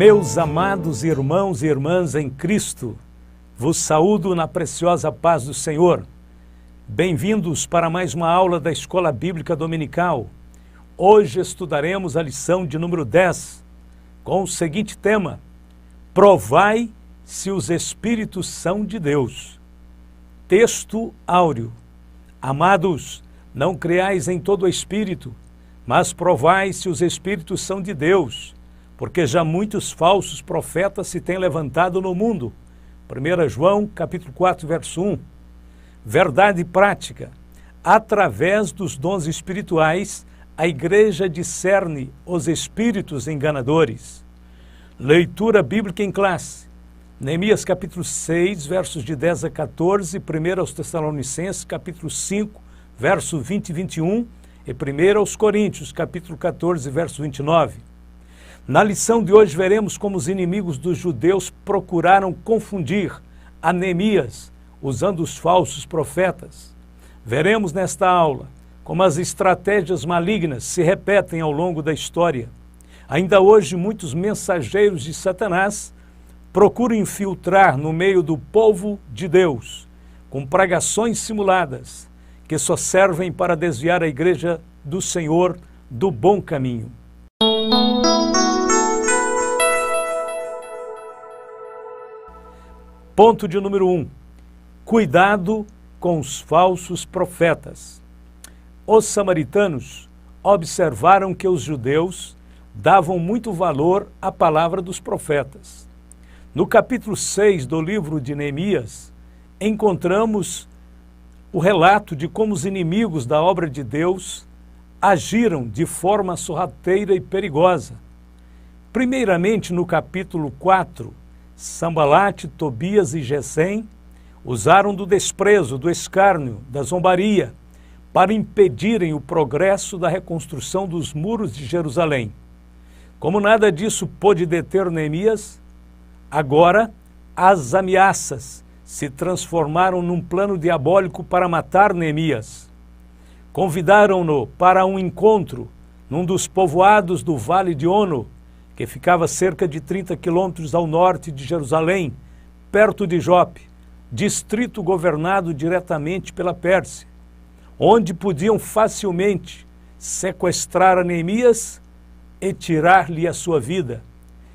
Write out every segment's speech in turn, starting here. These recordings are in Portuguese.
Meus amados irmãos e irmãs em Cristo, vos saúdo na preciosa paz do Senhor. Bem-vindos para mais uma aula da Escola Bíblica Dominical. Hoje estudaremos a lição de número 10, com o seguinte tema: Provai se os Espíritos são de Deus. Texto áureo. Amados, não creais em todo o Espírito, mas provai se os Espíritos são de Deus, porque já muitos falsos profetas se têm levantado no mundo. 1 João, capítulo 4, verso 1. Verdade prática. Através dos dons espirituais, a igreja discerne os espíritos enganadores. Leitura bíblica em classe. Neemias, capítulo 6, versos de 10 a 14, 1 aos Tessalonicenses, capítulo 5, verso 20 e 21, e 1 aos Coríntios, capítulo 14, verso 29. Na lição de hoje veremos como os inimigos dos judeus procuraram confundir a Neemias usando os falsos profetas. Veremos nesta aula como as estratégias malignas se repetem ao longo da história. Ainda hoje muitos mensageiros de Satanás procuram infiltrar no meio do povo de Deus com pregações simuladas que só servem para desviar a igreja do Senhor do bom caminho. Ponto de número 1. Cuidado com os falsos profetas. Os samaritanos observaram que os judeus davam muito valor à palavra dos profetas. No capítulo 6 do livro de Neemias, encontramos o relato de como os inimigos da obra de Deus agiram de forma sorrateira e perigosa. Primeiramente, no capítulo 4, Sambalate, Tobias e Gesem usaram do desprezo, do escárnio, da zombaria para impedirem o progresso da reconstrução dos muros de Jerusalém. Como nada disso pôde deter Neemias, agora as ameaças se transformaram num plano diabólico para matar Neemias. Convidaram-no para um encontro num dos povoados do Vale de Ono, que ficava cerca de 30 quilômetros ao norte de Jerusalém, perto de Jope, distrito governado diretamente pela Pérsia, onde podiam facilmente sequestrar a Neemias e tirar-lhe a sua vida.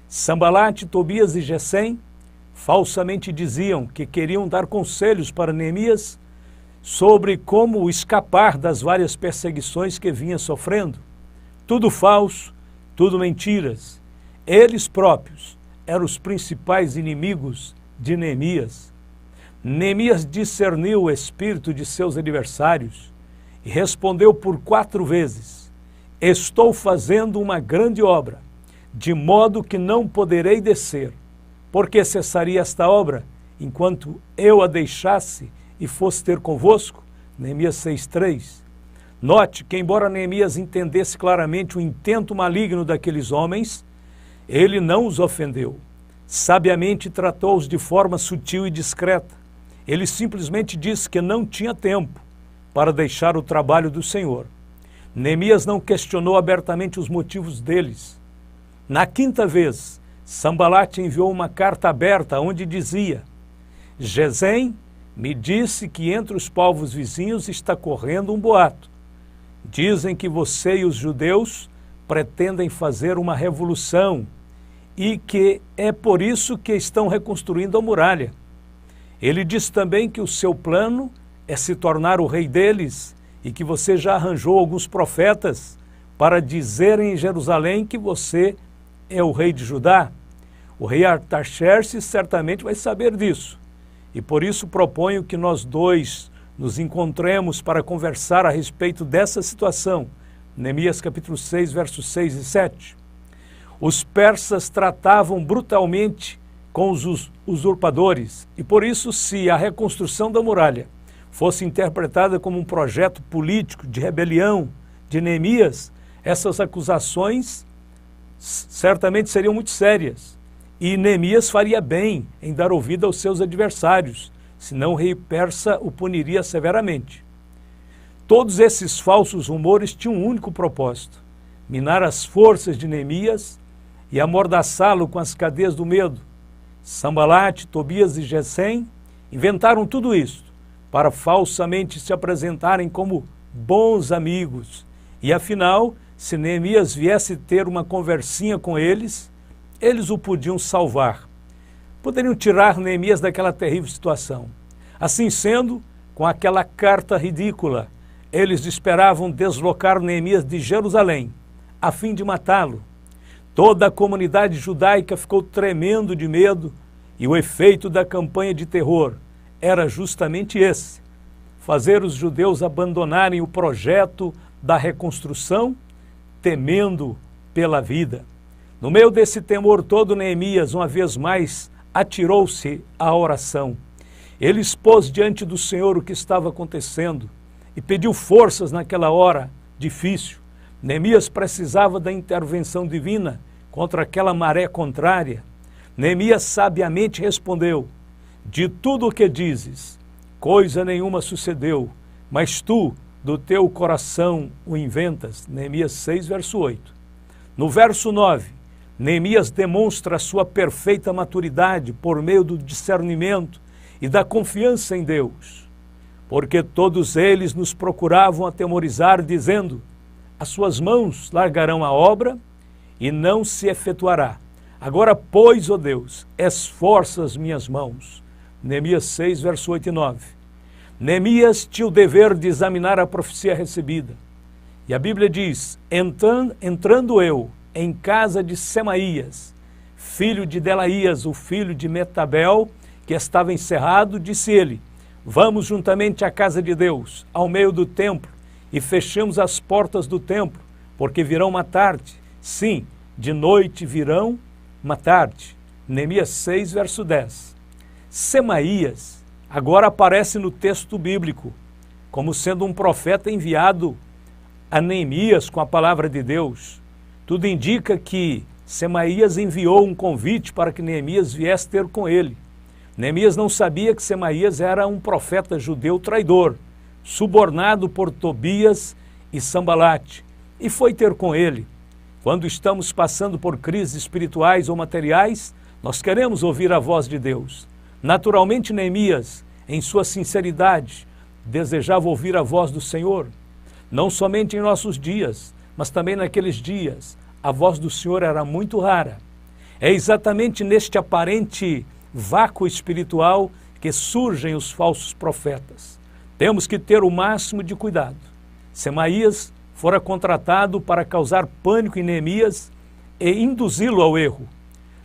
Sambalate, Tobias e Gesem falsamente diziam que queriam dar conselhos para Neemias sobre como escapar das várias perseguições que vinha sofrendo. Tudo falso, tudo mentiras. Eles próprios eram os principais inimigos de Neemias. Neemias discerniu o espírito de seus adversários e respondeu por 4 vezes: estou fazendo uma grande obra, de modo que não poderei descer. Por que cessaria esta obra, enquanto eu a deixasse e fosse ter convosco? Neemias 6,3. Note que, embora Neemias entendesse claramente o intento maligno daqueles homens, ele não os ofendeu. Sabiamente tratou-os de forma sutil e discreta. Ele simplesmente disse que não tinha tempo para deixar o trabalho do Senhor. Neemias não questionou abertamente os motivos deles. Na 5ª vez, Sambalate enviou uma carta aberta onde dizia: Gesem me disse que entre os povos vizinhos está correndo um boato. Dizem que você e os judeus pretendem fazer uma revolução e que é por isso que estão reconstruindo a muralha. Ele disse também que o seu plano é se tornar o rei deles e que você já arranjou alguns profetas para dizerem em Jerusalém que você é o rei de Judá. O rei Artaxerxes certamente vai saber disso e por isso proponho que nós dois nos encontremos para conversar a respeito dessa situação. Neemias capítulo 6, versos 6 e 7. Os persas tratavam brutalmente com os usurpadores e por isso, se a reconstrução da muralha fosse interpretada como um projeto político de rebelião de Neemias, essas acusações certamente seriam muito sérias e Neemias faria bem em dar ouvido aos seus adversários, senão o rei persa o puniria severamente. Todos esses falsos rumores tinham um único propósito: minar as forças de Neemias e amordaçá-lo com as cadeias do medo. Sanbalate, Tobias e Gesem inventaram tudo isso para falsamente se apresentarem como bons amigos. E afinal, se Neemias viesse ter uma conversinha com eles, eles o podiam salvar. Poderiam tirar Neemias daquela terrível situação. Assim sendo, com aquela carta ridícula, eles esperavam deslocar Neemias de Jerusalém, a fim de matá-lo. Toda a comunidade judaica ficou tremendo de medo, e o efeito da campanha de terror era justamente esse: fazer os judeus abandonarem o projeto da reconstrução, temendo pela vida. No meio desse temor todo, Neemias, uma vez mais, atirou-se à oração. Ele expôs diante do Senhor o que estava acontecendo e pediu forças naquela hora difícil. Neemias precisava da intervenção divina contra aquela maré contrária. Neemias sabiamente respondeu: de tudo o que dizes, coisa nenhuma sucedeu, mas tu, do teu coração, o inventas. Neemias 6, verso 8. No verso 9, Neemias demonstra a sua perfeita maturidade por meio do discernimento e da confiança em Deus. Porque todos eles nos procuravam atemorizar, dizendo: as suas mãos largarão a obra e não se efetuará. Agora, pois, ó Deus, esforça as minhas mãos. Neemias 6, verso 8 e 9. Neemias tinha o dever de examinar a profecia recebida. E a Bíblia diz: entrando eu em casa de Semaías, filho de Delaías, o filho de Metabel, que estava encerrado, disse ele: vamos juntamente à casa de Deus, ao meio do templo, e fechemos as portas do templo, porque virão matar-te. Sim, de noite virão matar-te. Neemias 6, verso 10. Semaías agora aparece no texto bíblico como sendo um profeta enviado a Neemias com a palavra de Deus. Tudo indica que Semaías enviou um convite para que Neemias viesse ter com ele. Neemias não sabia que Semaías era um profeta judeu traidor, subornado por Tobias e Sanbalate, e foi ter com ele. Quando estamos passando por crises espirituais ou materiais, nós queremos ouvir a voz de Deus. Naturalmente, Neemias, em sua sinceridade, desejava ouvir a voz do Senhor. Não somente em nossos dias, mas também naqueles dias, a voz do Senhor era muito rara. É exatamente neste aparente vácuo espiritual que surgem os falsos profetas. Temos que ter o máximo de cuidado. Semaías fora contratado para causar pânico em Neemias e induzi-lo ao erro.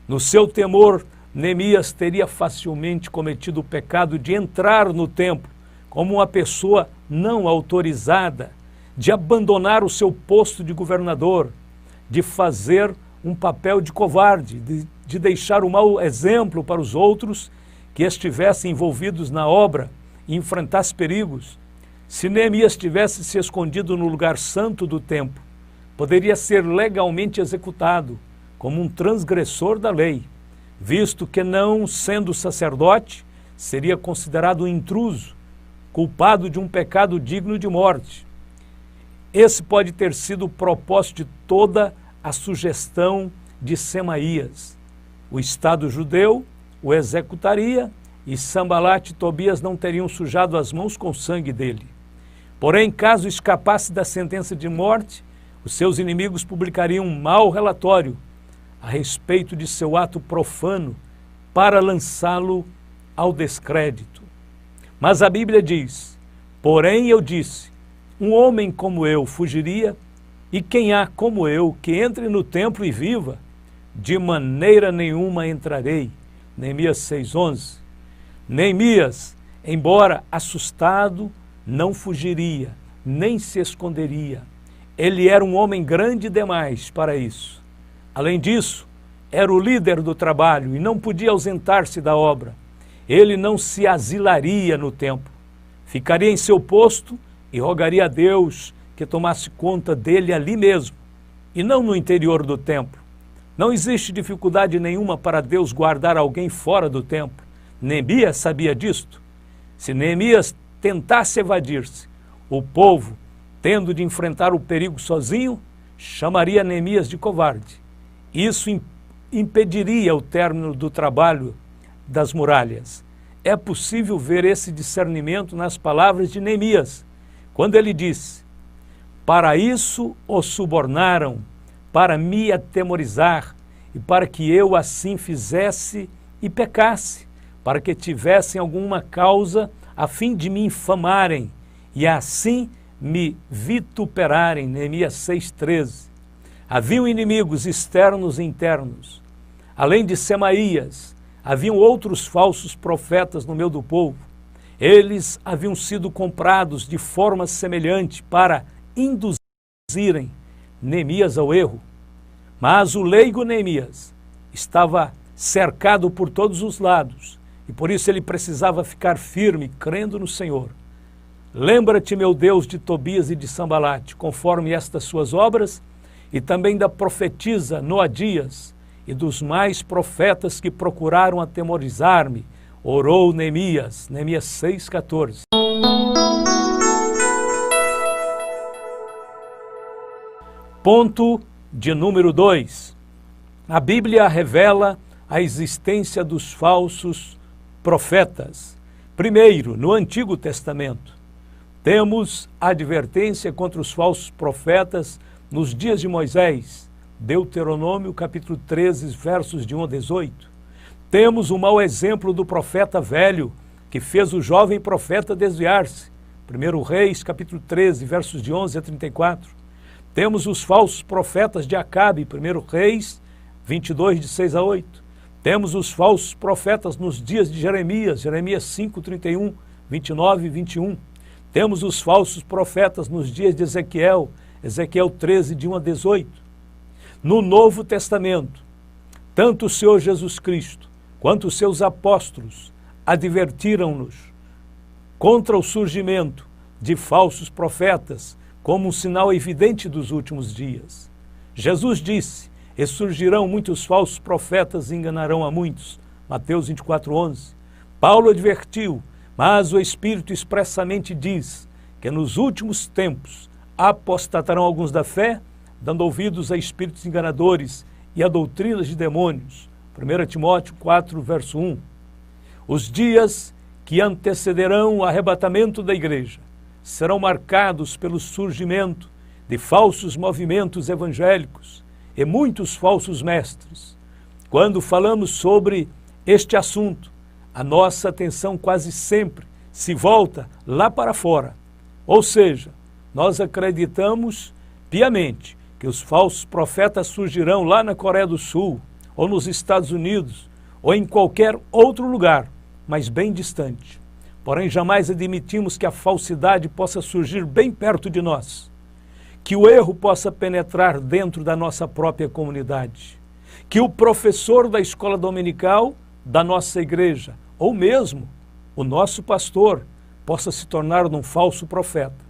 No seu temor, Neemias teria facilmente cometido o pecado de entrar no templo como uma pessoa não autorizada, de abandonar o seu posto de governador, de fazer um papel de covarde, de deixar um mau exemplo para os outros que estivessem envolvidos na obra e enfrentassem perigos. Se Neemias tivesse se escondido no lugar santo do templo, poderia ser legalmente executado como um transgressor da lei, visto que, não sendo sacerdote, seria considerado um intruso, culpado de um pecado digno de morte. Esse pode ter sido o propósito de toda a sugestão de Semaías. O Estado judeu o executaria e Sanbalate e Tobias não teriam sujado as mãos com o sangue dele. Porém, caso escapasse da sentença de morte, os seus inimigos publicariam um mau relatório a respeito de seu ato profano para lançá-lo ao descrédito. Mas a Bíblia diz: porém eu disse, um homem como eu fugiria, e quem há como eu que entre no templo e viva? De maneira nenhuma entrarei. Neemias 6:11. Neemias, embora assustado, não fugiria, nem se esconderia. Ele era um homem grande demais para isso. Além disso, era o líder do trabalho e não podia ausentar-se da obra. Ele não se asilaria no templo. Ficaria em seu posto e rogaria a Deus que tomasse conta dele ali mesmo, e não no interior do templo. Não existe dificuldade nenhuma para Deus guardar alguém fora do templo. Neemias sabia disto. Se Neemias tentasse evadir-se, o povo, tendo de enfrentar o perigo sozinho, chamaria Neemias de covarde. Isso impediria o término do trabalho das muralhas. É possível ver esse discernimento nas palavras de Neemias, quando ele disse: para isso o subornaram, para me atemorizar, e para que eu assim fizesse e pecasse, para que tivessem alguma causa a fim de me infamarem, e assim me vituperarem. Neemias 6,13. Haviam inimigos externos e internos. Além de Semaías, haviam outros falsos profetas no meio do povo. Eles haviam sido comprados de forma semelhante para induzirem Neemias ao erro. Mas o leigo Neemias estava cercado por todos os lados e por isso ele precisava ficar firme, crendo no Senhor. Lembra-te, meu Deus, de Tobias e de Sambalate, conforme estas suas obras, e também da profetisa Noadias e dos mais profetas que procuraram atemorizar-me, orou Neemias. Neemias 6,14. Ponto de número 2. A Bíblia revela a existência dos falsos profetas. Primeiro, no Antigo Testamento, temos a advertência contra os falsos profetas nos dias de Moisés, Deuteronômio capítulo 13, versos de 1 a 18. Temos o mau exemplo do profeta velho, que fez o jovem profeta desviar-se, 1 Reis capítulo 13, versos de 11 a 34. Temos os falsos profetas de Acabe, 1 Reis 22, de 6 a 8. Temos os falsos profetas nos dias de Jeremias, Jeremias 5, 31, 29 e 21. Temos os falsos profetas nos dias de Ezequiel, Ezequiel 13, de 1 a 18. No Novo Testamento, tanto o Senhor Jesus Cristo quanto os seus apóstolos advertiram-nos contra o surgimento de falsos profetas como um sinal evidente dos últimos dias. Jesus disse: e surgirão muitos falsos profetas e enganarão a muitos. Mateus 24, 11. Paulo advertiu: mas o Espírito expressamente diz que nos últimos tempos apostatarão alguns da fé, dando ouvidos a espíritos enganadores e a doutrinas de demônios. 1 Timóteo 4, verso 1. Os dias que antecederão o arrebatamento da igreja serão marcados pelo surgimento de falsos movimentos evangélicos e muitos falsos mestres. Quando falamos sobre este assunto, a nossa atenção quase sempre se volta lá para fora. Ou seja, nós acreditamos piamente que os falsos profetas surgirão lá na Coreia do Sul, ou nos Estados Unidos, ou em qualquer outro lugar, mas bem distante. Porém, jamais admitimos que a falsidade possa surgir bem perto de nós, que o erro possa penetrar dentro da nossa própria comunidade, que o professor da escola dominical da nossa igreja, ou mesmo o nosso pastor, possa se tornar um falso profeta.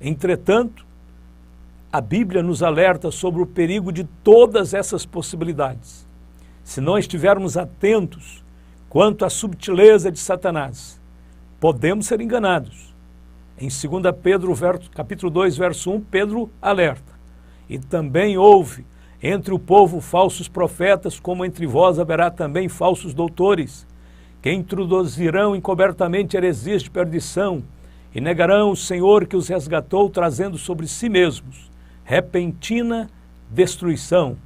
Entretanto, a Bíblia nos alerta sobre o perigo de todas essas possibilidades. Se não estivermos atentos quanto à subtileza de Satanás, podemos ser enganados. Em 2 Pedro, capítulo 2, verso 1, Pedro alerta: e também houve entre o povo falsos profetas, como entre vós haverá também falsos doutores, que introduzirão encobertamente heresias de perdição, e negarão o Senhor que os resgatou, trazendo sobre si mesmos repentina destruição.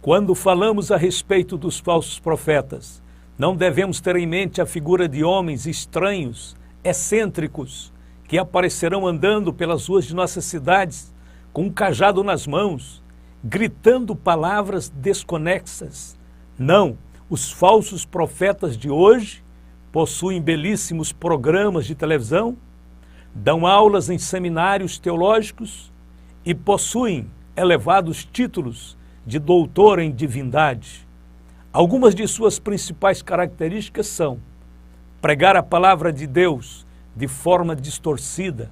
Quando falamos a respeito dos falsos profetas, não devemos ter em mente a figura de homens estranhos, excêntricos, que aparecerão andando pelas ruas de nossas cidades, com um cajado nas mãos, gritando palavras desconexas. Não, os falsos profetas de hoje possuem belíssimos programas de televisão, dão aulas em seminários teológicos e possuem elevados títulos de doutor em divindade. Algumas de suas principais características são pregar a palavra de Deus de forma distorcida,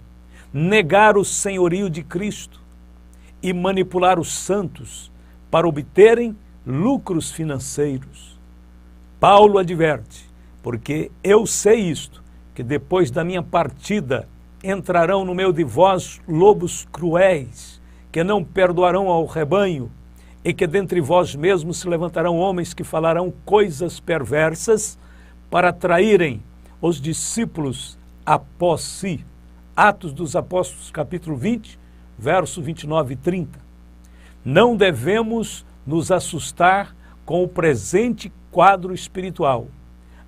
negar o senhorio de Cristo e manipular os santos para obterem lucros financeiros. Paulo adverte: porque eu sei isto, que depois da minha partida entrarão no meio de vós lobos cruéis, que não perdoarão ao rebanho, e que dentre vós mesmos se levantarão homens que falarão coisas perversas para atraírem os discípulos após si. Atos dos Apóstolos, capítulo 20, verso 29 e 30. Não devemos nos assustar com o presente quadro espiritual.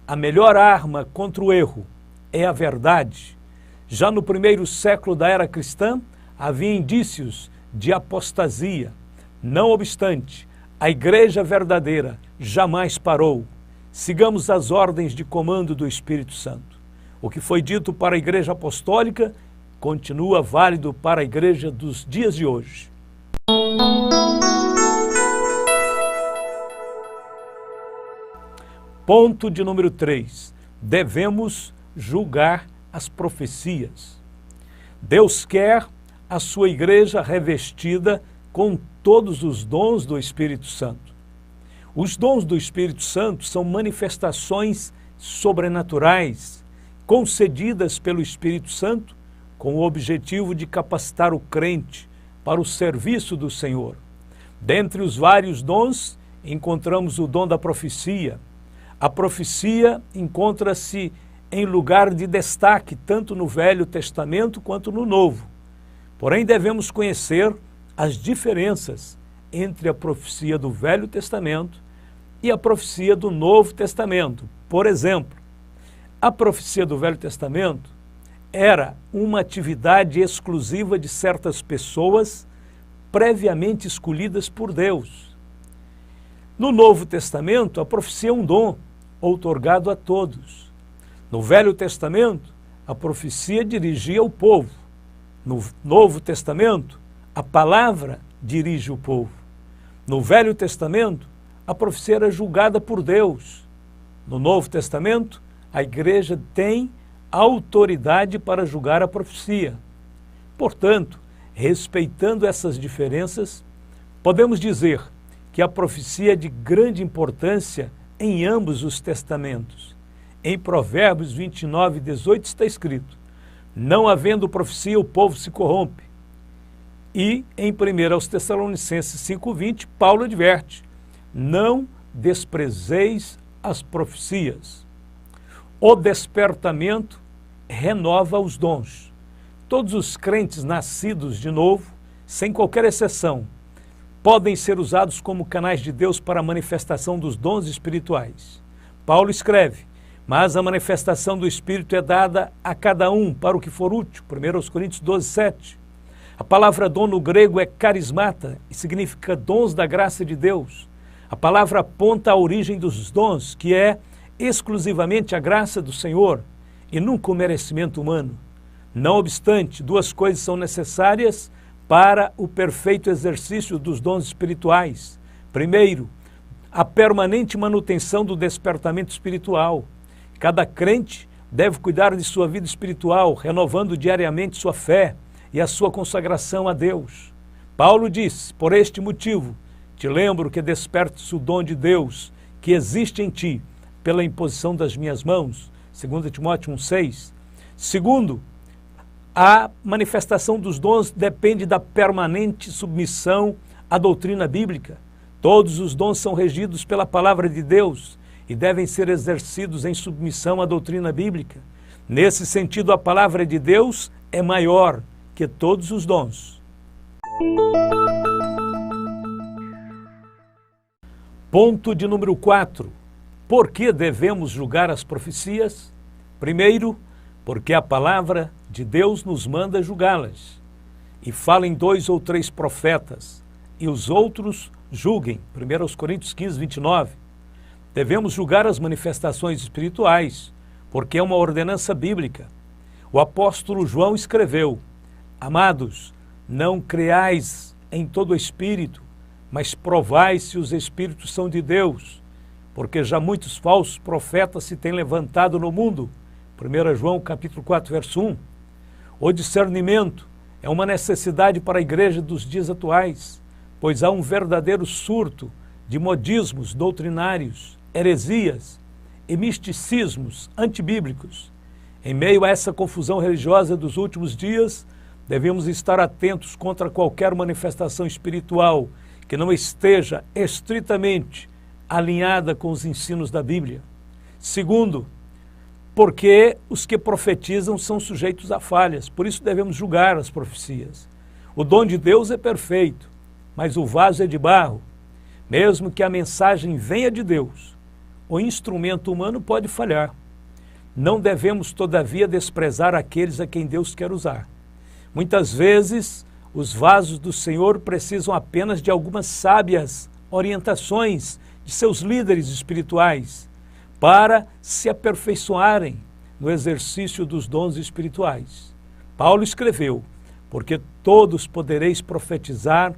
A melhor arma contra o erro é a verdade. Já no primeiro século da era cristã, havia indícios de apostasia. Não obstante, a igreja verdadeira jamais parou. Sigamos as ordens de comando do Espírito Santo. O que foi dito para a igreja apostólica continua válido para a igreja dos dias de hoje. Ponto de número 3. Devemos julgar as profecias. Deus quer a sua igreja revestida com todos os dons do Espírito Santo. Os dons do Espírito Santo são manifestações sobrenaturais concedidas pelo Espírito Santo com o objetivo de capacitar o crente para o serviço do Senhor. Dentre os vários dons, encontramos o dom da profecia. A profecia encontra-se em lugar de destaque tanto no Velho Testamento quanto no Novo. Porém, devemos conhecer as diferenças entre a profecia do Velho Testamento e a profecia do Novo Testamento. Por exemplo, a profecia do Velho Testamento era uma atividade exclusiva de certas pessoas previamente escolhidas por Deus. No Novo Testamento, a profecia é um dom outorgado a todos. No Velho Testamento, a profecia dirigia o povo. No Novo Testamento, a palavra dirige o povo. No Velho Testamento, a profecia era julgada por Deus. No Novo Testamento, a igreja tem autoridade para julgar a profecia. Portanto, respeitando essas diferenças, podemos dizer que a profecia é de grande importância em ambos os testamentos. Em Provérbios 29, 18 está escrito: não havendo profecia, o povo se corrompe. E em 1 Tessalonicenses 5,20, Paulo adverte: não desprezeis as profecias. O despertamento renova os dons. Todos os crentes nascidos de novo, sem qualquer exceção, podem ser usados como canais de Deus para a manifestação dos dons espirituais. Paulo escreve: mas a manifestação do Espírito é dada a cada um para o que for útil. 1 Coríntios 12, 7. A palavra dom no grego é carismata e significa dons da graça de Deus. A palavra aponta a origem dos dons, que é exclusivamente a graça do Senhor e nunca o merecimento humano. Não obstante, duas coisas são necessárias para o perfeito exercício dos dons espirituais. Primeiro, a permanente manutenção do despertamento espiritual. Cada crente deve cuidar de sua vida espiritual, renovando diariamente sua fé e a sua consagração a Deus. Paulo diz: por este motivo, te lembro que despertes o dom de Deus que existe em ti pela imposição das minhas mãos. 2 Timóteo 1,6. Segundo, a manifestação dos dons depende da permanente submissão à doutrina bíblica. Todos os dons são regidos pela palavra de Deus e devem ser exercidos em submissão à doutrina bíblica. Nesse sentido, a palavra de Deus é maior que todos os dons. Ponto de número 4. Por que devemos julgar as profecias? Primeiro, porque a palavra de Deus nos manda julgá-las. E fala em 2 ou 3 profetas, e os outros julguem. 1 Coríntios 15, 29. Devemos julgar as manifestações espirituais, porque é uma ordenança bíblica. O apóstolo João escreveu: amados, não creais em todo espírito, mas provai se os espíritos são de Deus, porque já muitos falsos profetas se têm levantado no mundo. 1 João capítulo 4, verso 1. O discernimento é uma necessidade para a igreja dos dias atuais, pois há um verdadeiro surto de modismos doutrinários, heresias e misticismos antibíblicos. Em meio a essa confusão religiosa dos últimos dias, devemos estar atentos contra qualquer manifestação espiritual que não esteja estritamente alinhada com os ensinos da Bíblia. Segundo, porque os que profetizam são sujeitos a falhas, por isso devemos julgar as profecias. O dom de Deus é perfeito, mas o vaso é de barro. Mesmo que a mensagem venha de Deus, o instrumento humano pode falhar. Não devemos, todavia, desprezar aqueles a quem Deus quer usar. Muitas vezes, os vasos do Senhor precisam apenas de algumas sábias orientações de seus líderes espirituais para se aperfeiçoarem no exercício dos dons espirituais. Paulo escreveu: porque todos podereis profetizar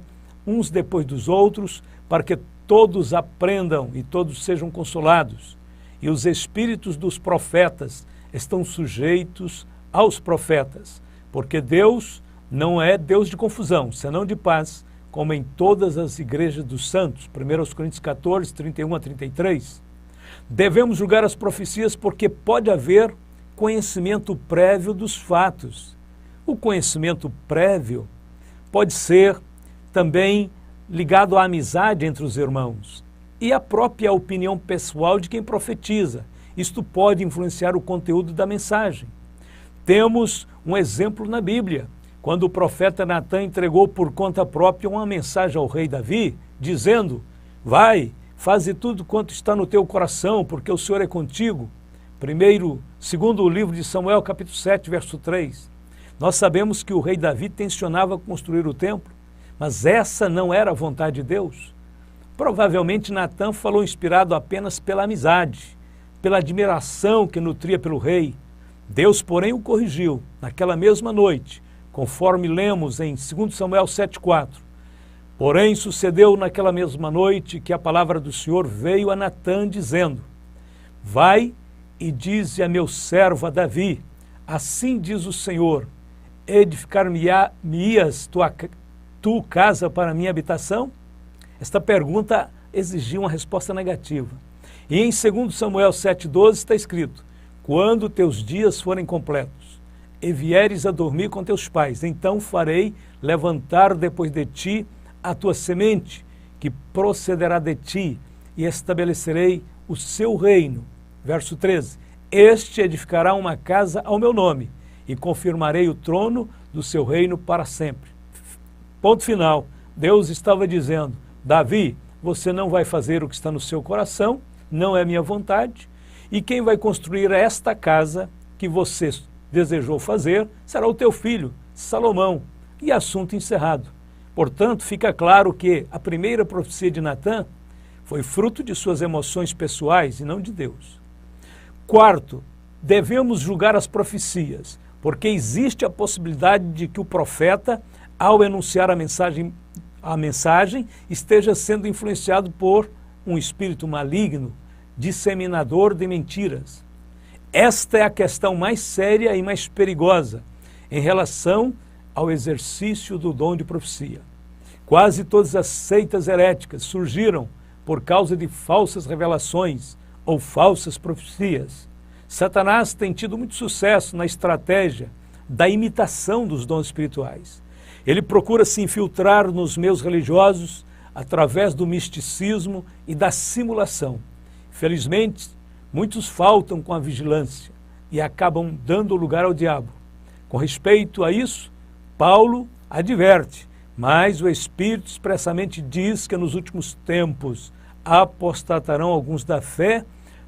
uns depois dos outros, para que todos aprendam e todos sejam consolados. E os espíritos dos profetas estão sujeitos aos profetas, porque Deus não é Deus de confusão, senão de paz, como em todas as igrejas dos santos. 1 Coríntios 14, 31 a 33. Devemos julgar as profecias porque pode haver conhecimento prévio dos fatos. O conhecimento prévio pode ser também ligado à amizade entre os irmãos e à própria opinião pessoal de quem profetiza. Isto pode influenciar o conteúdo da mensagem. Temos um exemplo na Bíblia, quando o profeta Natã entregou por conta própria uma mensagem ao rei Davi, dizendo: vai, faze tudo quanto está no teu coração, porque o Senhor é contigo. Segundo o livro de Samuel, capítulo 7, verso 3. Nós sabemos que o rei Davi tensionava construir o templo, mas essa não era a vontade de Deus. Provavelmente Natã falou inspirado apenas pela amizade, pela admiração que nutria pelo rei. Deus, porém, o corrigiu naquela mesma noite, conforme lemos em 2 Samuel 7,4. Porém, sucedeu naquela mesma noite que a palavra do Senhor veio a Natã, dizendo: vai e dize a meu servo a Davi, assim diz o Senhor, edificar-me-ias tu casa para minha habitação? Esta pergunta exigia uma resposta negativa. E em 2 Samuel 7,12 está escrito: quando teus dias forem completos e vieres a dormir com teus pais, então farei levantar depois de ti a tua semente, que procederá de ti, e estabelecerei o seu reino. Verso 13: este edificará uma casa ao meu nome, e confirmarei o trono do seu reino para sempre. Ponto final. Deus estava dizendo: Davi, você não vai fazer o que está no seu coração, não é minha vontade, e quem vai construir esta casa que você desejou fazer será o teu filho, Salomão. E assunto encerrado. Portanto, fica claro que a primeira profecia de Natã foi fruto de suas emoções pessoais e não de Deus. Quarto, devemos julgar as profecias, porque existe a possibilidade de que o profeta, ao enunciar a mensagem esteja sendo influenciado por um espírito maligno, disseminador de mentiras. Esta é a questão mais séria e mais perigosa em relação ao exercício do dom de profecia. Quase todas as seitas heréticas surgiram por causa de falsas revelações ou falsas profecias. Satanás tem tido muito sucesso na estratégia da imitação dos dons espirituais. Ele procura se infiltrar nos meios religiosos através do misticismo e da simulação. Felizmente, muitos faltam com a vigilância e acabam dando lugar ao diabo. Com respeito a isso, Paulo adverte, mas o Espírito expressamente diz que nos últimos tempos apostatarão alguns da fé,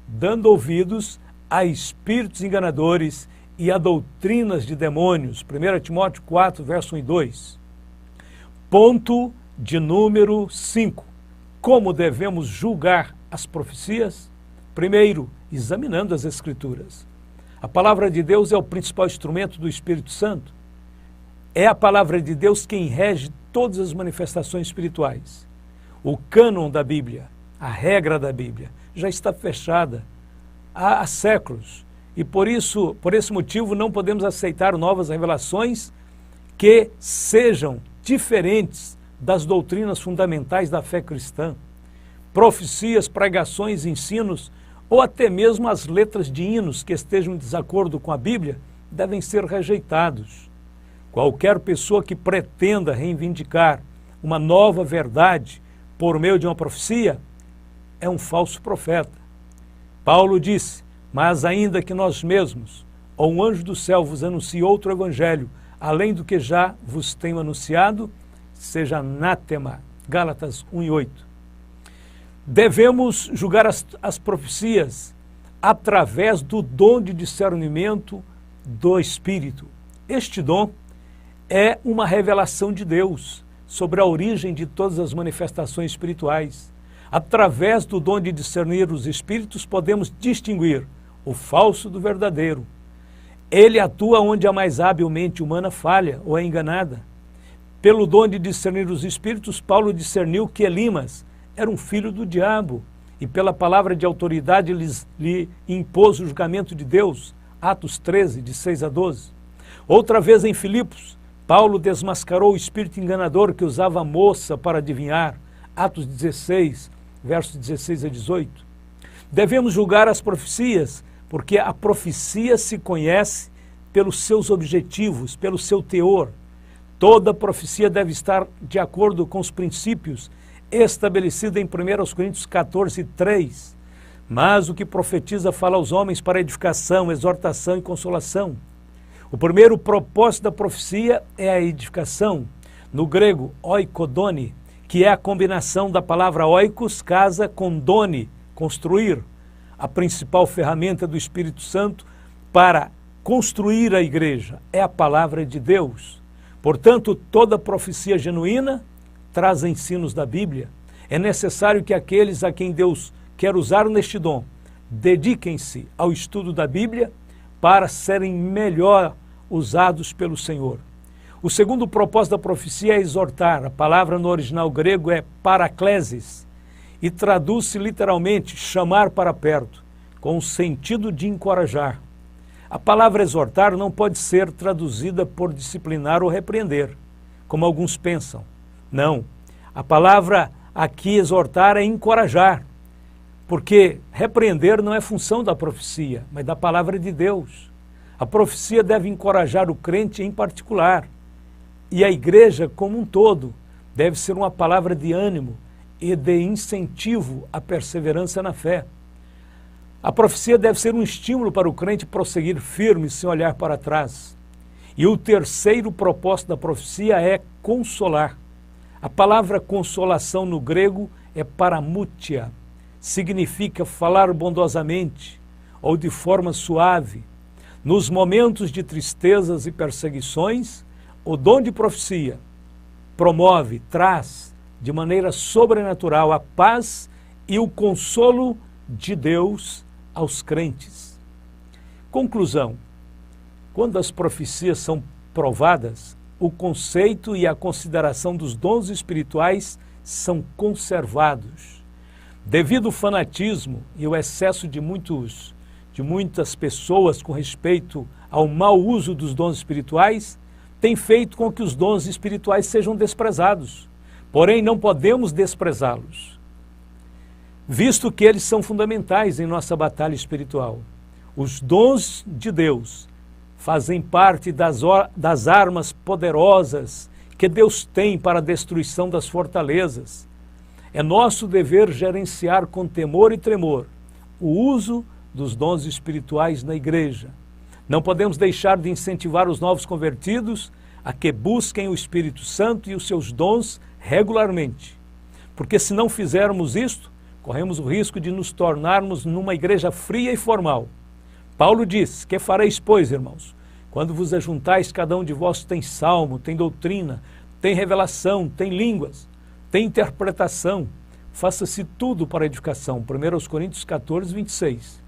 dando ouvidos a espíritos enganadores e a doutrinas de demônios. 1 Timóteo 4, verso 1 e 2. Ponto de número 5. Como devemos julgar as profecias? Primeiro, examinando as Escrituras. A palavra de Deus é o principal instrumento do Espírito Santo. É a palavra de Deus quem rege todas as manifestações espirituais. O cânon da Bíblia, a regra da Bíblia, já está fechada há séculos. E por esse motivo, não podemos aceitar novas revelações que sejam diferentes das doutrinas fundamentais da fé cristã. Profecias, pregações, ensinos, ou até mesmo as letras de hinos que estejam em desacordo com a Bíblia, devem ser rejeitados. Qualquer pessoa que pretenda reivindicar uma nova verdade por meio de uma profecia, é um falso profeta. Paulo disse, mas ainda que nós mesmos, ou um anjo do céu vos anuncie outro evangelho, além do que já vos tenho anunciado, seja anátema. Gálatas 1:8. Devemos julgar as profecias através do dom de discernimento do Espírito. Este dom é uma revelação de Deus sobre a origem de todas as manifestações espirituais. Através do dom de discernir os espíritos, podemos distinguir o falso do verdadeiro. Ele atua onde a mais hábil mente humana falha ou é enganada. Pelo dom de discernir os espíritos, Paulo discerniu que Elimas era um filho do diabo e pela palavra de autoridade lhe impôs o julgamento de Deus. Atos 13, de 6 a 12. Outra vez em Filipos, Paulo desmascarou o espírito enganador que usava a moça para adivinhar. Atos 16, versos 16 a 18. Devemos julgar as profecias, porque a profecia se conhece pelos seus objetivos, pelo seu teor. Toda profecia deve estar de acordo com os princípios estabelecidos em 1 Coríntios 14, 3. Mas o que profetiza fala aos homens para edificação, exortação e consolação. O primeiro propósito da profecia é a edificação. No grego, oikodone, que é a combinação da palavra oikos, casa, com done, construir. A principal ferramenta do Espírito Santo para construir a igreja é a palavra de Deus. Portanto, toda profecia genuína traz ensinos da Bíblia. É necessário que aqueles a quem Deus quer usar neste dom dediquem-se ao estudo da Bíblia para serem melhor usados pelo Senhor. O segundo propósito da profecia é exortar. A palavra no original grego é paraklesis e traduz-se literalmente chamar para perto, com o sentido de encorajar. A palavra exortar não pode ser traduzida por disciplinar ou repreender, como alguns pensam. Não, a palavra aqui exortar é encorajar, porque repreender não é função da profecia, mas da palavra de Deus. A profecia deve encorajar o crente em particular, e a igreja como um todo deve ser uma palavra de ânimo e de incentivo à perseverança na fé. A profecia deve ser um estímulo para o crente prosseguir firme sem olhar para trás. E o terceiro propósito da profecia é consolar. A palavra consolação no grego é paramútia, significa falar bondosamente ou de forma suave. Nos momentos de tristezas e perseguições, o dom de profecia promove, traz de maneira sobrenatural a paz e o consolo de Deus aos crentes. Conclusão: quando as profecias são provadas, o conceito e a consideração dos dons espirituais são conservados. Devido ao fanatismo e o excesso de muitas pessoas com respeito ao mau uso dos dons espirituais, tem feito com que os dons espirituais sejam desprezados. Porém, não podemos desprezá-los, visto que eles são fundamentais em nossa batalha espiritual. Os dons de Deus fazem parte das armas poderosas que Deus tem para a destruição das fortalezas. É nosso dever gerenciar com temor e tremor o uso dos dons espirituais na igreja. Não podemos deixar de incentivar os novos convertidos a que busquem o Espírito Santo e os seus dons regularmente. Porque se não fizermos isto, corremos o risco de nos tornarmos numa igreja fria e formal. Paulo diz: que fareis, pois, irmãos? Quando vos ajuntais, cada um de vós tem salmo, tem doutrina, tem revelação, tem línguas, tem interpretação. Faça-se tudo para a edificação. 1 Coríntios 14, 26.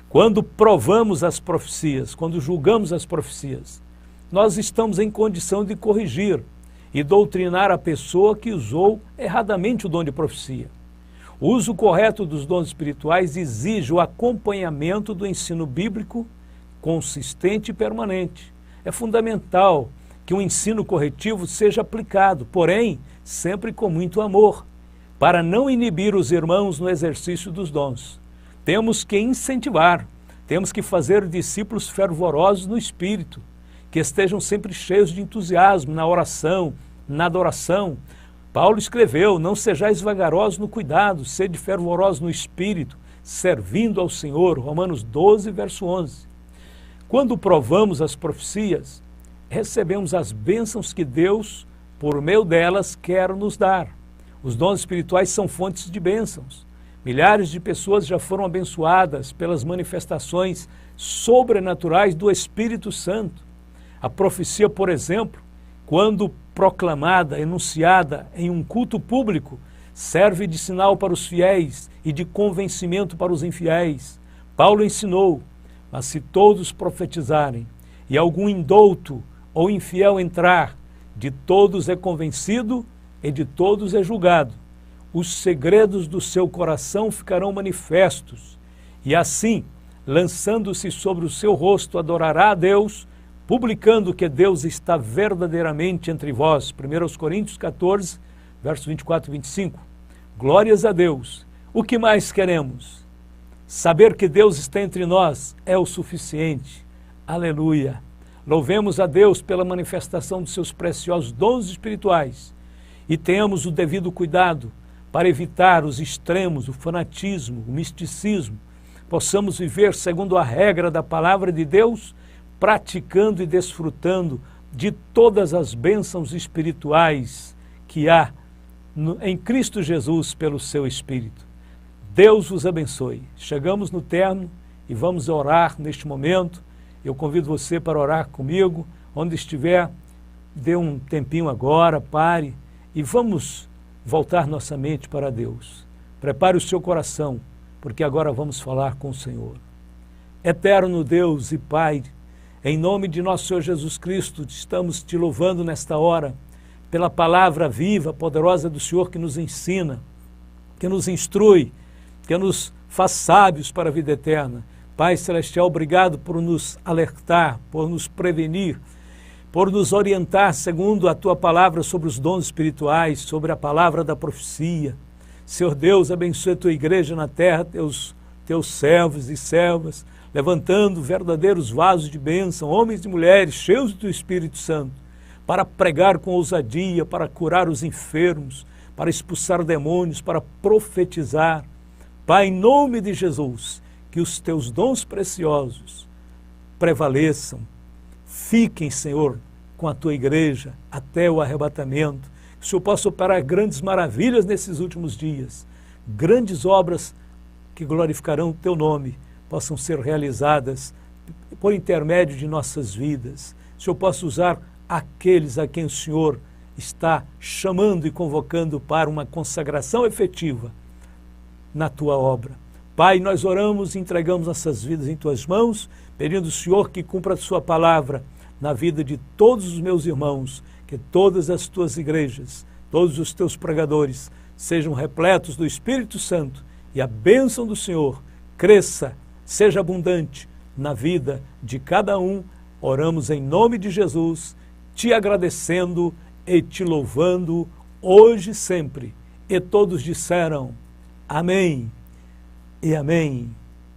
Quando provamos as profecias, quando julgamos as profecias, nós estamos em condição de corrigir e doutrinar a pessoa que usou erradamente o dom de profecia. O uso correto dos dons espirituais exige o acompanhamento do ensino bíblico consistente e permanente. É fundamental que o ensino corretivo seja aplicado, porém, sempre com muito amor, para não inibir os irmãos no exercício dos dons. Temos que incentivar, temos que fazer discípulos fervorosos no Espírito, que estejam sempre cheios de entusiasmo na oração, na adoração, Paulo escreveu: não sejais vagarosos no cuidado, sede fervorosos no espírito, servindo ao Senhor. Romanos 12, verso 11. Quando provamos as profecias, recebemos as bênçãos que Deus, por meio delas, quer nos dar. Os dons espirituais são fontes de bênçãos. Milhares de pessoas já foram abençoadas pelas manifestações sobrenaturais do Espírito Santo. A profecia, por exemplo, quando proclamada, enunciada em um culto público, serve de sinal para os fiéis e de convencimento para os infiéis. Paulo ensinou: mas se todos profetizarem e algum indouto ou infiel entrar, de todos é convencido e de todos é julgado. Os segredos do seu coração ficarão manifestos, e assim, lançando-se sobre o seu rosto, adorará a Deus, publicando que Deus está verdadeiramente entre vós. 1 Coríntios 14, versos 24 e 25. Glórias a Deus. O que mais queremos? Saber que Deus está entre nós é o suficiente. Aleluia. Louvemos a Deus pela manifestação dos seus preciosos dons espirituais e tenhamos o devido cuidado para evitar os extremos, o fanatismo, o misticismo. Possamos viver segundo a regra da palavra de Deus, praticando e desfrutando de todas as bênçãos espirituais que há em Cristo Jesus pelo seu Espírito. Deus vos abençoe. Chegamos no término e vamos orar neste momento. Eu convido você para orar comigo. Onde estiver, dê um tempinho agora, pare e vamos voltar nossa mente para Deus. Prepare o seu coração, porque agora vamos falar com o Senhor. Eterno Deus e Pai, em nome de nosso Senhor Jesus Cristo, estamos te louvando nesta hora, pela palavra viva, poderosa do Senhor que nos ensina, que nos instrui, que nos faz sábios para a vida eterna. Pai Celestial, obrigado por nos alertar, por nos prevenir, por nos orientar segundo a Tua palavra sobre os dons espirituais, sobre a palavra da profecia. Senhor Deus, abençoe a Tua igreja na terra, teus servos e servas, levantando verdadeiros vasos de bênção, homens e mulheres cheios do Espírito Santo, para pregar com ousadia, para curar os enfermos, para expulsar demônios, para profetizar. Pai, em nome de Jesus, que os Teus dons preciosos prevaleçam. Fiquem, Senhor, com a Tua igreja até o arrebatamento. Que o Senhor possa operar grandes maravilhas nesses últimos dias. Grandes obras que glorificarão o Teu nome possam ser realizadas por intermédio de nossas vidas. Que o Senhor possa usar aqueles a quem o Senhor está chamando e convocando para uma consagração efetiva na Tua obra. Pai, nós oramos e entregamos nossas vidas em Tuas mãos, pedindo ao Senhor que cumpra a Sua palavra na vida de todos os meus irmãos, que todas as Tuas igrejas, todos os Teus pregadores sejam repletos do Espírito Santo e a bênção do Senhor cresça, seja abundante na vida de cada um. Oramos em nome de Jesus, Te agradecendo e Te louvando hoje e sempre. E todos disseram amém e amém.